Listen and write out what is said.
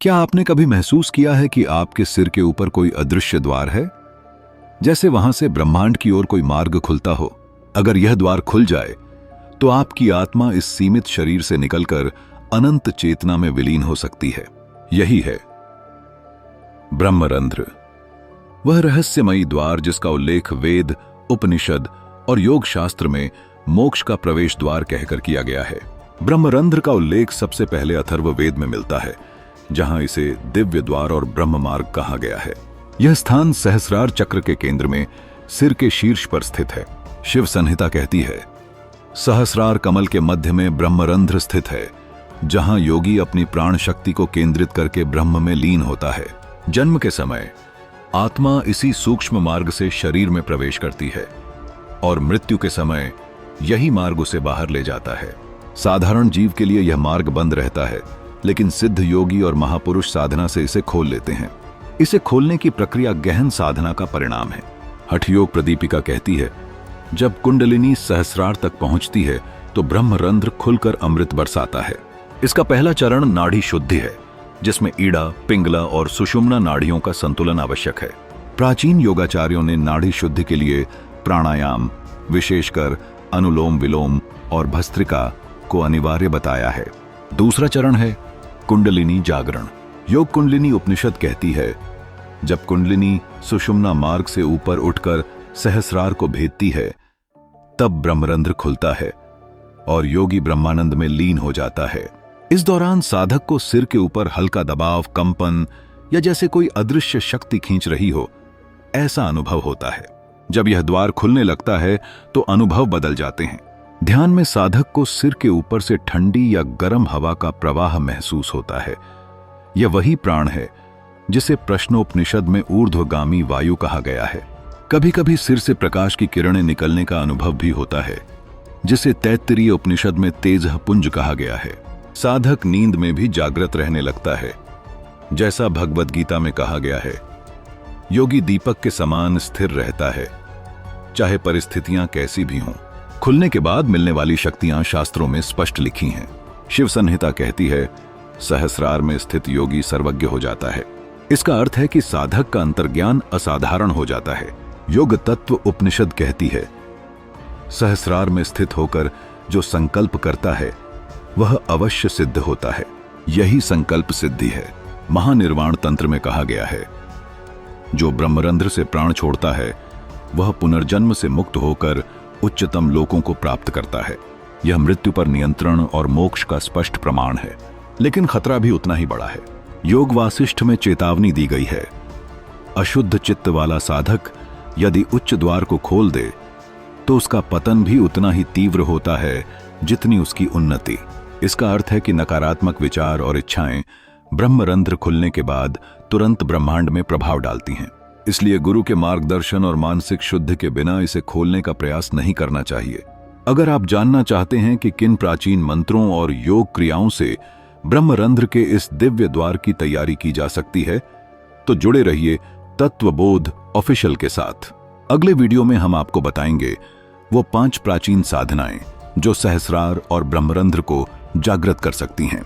क्या आपने कभी महसूस किया है कि आपके सिर के ऊपर कोई अदृश्य द्वार है, जैसे वहां से ब्रह्मांड की ओर कोई मार्ग खुलता हो? अगर यह द्वार खुल जाए तो आपकी आत्मा इस सीमित शरीर से निकलकर अनंत चेतना में विलीन हो सकती है। यही है ब्रह्मरंध्र, वह रहस्यमयी द्वार जिसका उल्लेख वेद, उपनिषद और योग शास्त्र में मोक्ष का प्रवेश द्वार कहकर किया गया है। ब्रह्मरंध्र का उल्लेख सबसे पहले अथर्ववेद में मिलता है, जहां इसे दिव्य द्वार और ब्रह्म मार्ग कहा गया है। यह स्थान सहस्रार चक्र के केंद्र में सिर के शीर्ष पर स्थित है। शिव संहिता कहती है, सहस्रार कमल के मध्य में ब्रह्मरंध्र स्थित है, जहां योगी अपनी प्राण शक्ति को केंद्रित करके ब्रह्म में लीन होता है। जन्म के समय आत्मा इसी सूक्ष्म मार्ग से शरीर में प्रवेश करती है और मृत्यु के समय यही मार्ग उसे बाहर ले जाता है। साधारण जीव के लिए यह मार्ग बंद रहता है, लेकिन सिद्ध योगी और महापुरुष साधना से इसे खोल लेते हैं। इसे खोलने की प्रक्रिया गहन साधना का परिणाम है। हठयोग प्रदीपिका कहती है, जब कुंडलिनी सहस्रार तक पहुंचती है तो ब्रह्मरंध्र खुलकर अमृत बरसाता है। इसका पहला चरण नाड़ी शुद्धि है, जिसमें ईड़ा, पिंगला और सुषुम्ना नाड़ियों का संतुलन आवश्यक है। प्राचीन योगाचार्यों ने नाड़ी शुद्धि के लिए प्राणायाम, विशेषकर अनुलोम विलोम और भस्त्रिका को अनिवार्य बताया है। दूसरा चरण है कुंडलिनी जागरण। योग कुंडलिनी उपनिषद कहती है, जब कुंडलिनी सुषुम्ना मार्ग से ऊपर उठकर सहस्रार को भेदती है, तब ब्रह्मरंध्र खुलता है और योगी ब्रह्मानंद में लीन हो जाता है। इस दौरान साधक को सिर के ऊपर हल्का दबाव, कंपन या जैसे कोई अदृश्य शक्ति खींच रही हो, ऐसा अनुभव होता है। जब यह द्वार खुलने लगता है तो अनुभव बदल जाते हैं। ध्यान में साधक को सिर के ऊपर से ठंडी या गर्म हवा का प्रवाह महसूस होता है। यह वही प्राण है जिसे प्रश्नोपनिषद में ऊर्ध्वगामी वायु कहा गया है। कभी कभी सिर से प्रकाश की किरणें निकलने का अनुभव भी होता है, जिसे तैत्तिरीय उपनिषद में तेजः पुंज कहा गया है। साधक नींद में भी जागृत रहने लगता है, जैसा भगवद गीता में कहा गया है। योगी दीपक के समान स्थिर रहता है, चाहे परिस्थितियां कैसी भी हों। खुलने के बाद मिलने वाली शक्तियां शास्त्रों में स्पष्ट लिखी हैं। शिव संहिता कहती है, सहस्रार में स्थित योगी सर्वज्ञ हो जाता है। इसका अर्थ है कि साधक का अंतर्ज्ञान असाधारण हो जाता है। योग तत्व उपनिषद कहती है, सहस्रार में स्थित होकर जो संकल्प करता है वह अवश्य सिद्ध होता है। यही संकल्प सिद्धि है। महानिर्वाण तंत्र में कहा गया है, जो ब्रह्मरंध्र से प्राण छोड़ता है वह पुनर्जन्म से मुक्त होकर उच्चतम लोकों को प्राप्त करता है। यह मृत्यु पर नियंत्रण और मोक्ष का स्पष्ट प्रमाण है, लेकिन खतरा भी उतना ही बड़ा है। योग वासिष्ठ में चेतावनी दी गई है, अशुद्ध चित्त वाला साधक यदि उच्च द्वार को खोल दे तो उसका पतन भी उतना ही तीव्र होता है जितनी उसकी उन्नति। इसका अर्थ है कि नकारात्मक विचार और इच्छाएं ब्रह्मरंध्र खुलने के बाद तुरंत ब्रह्मांड में प्रभाव डालती हैं। इसलिए गुरु के मार्गदर्शन और मानसिक शुद्धि के बिना इसे खोलने का प्रयास नहीं करना चाहिए। अगर आप जानना चाहते हैं कि किन प्राचीन मंत्रों और योग क्रियाओं से ब्रह्मरंध्र के इस दिव्य द्वार की तैयारी की जा सकती है, तो जुड़े रहिए तत्वबोध ऑफिशियल के साथ। अगले वीडियो में हम आपको बताएंगे वो 5 प्राचीन साधनाएं जो सहस्रार और ब्रह्मरंध्र को जागृत कर सकती हैं।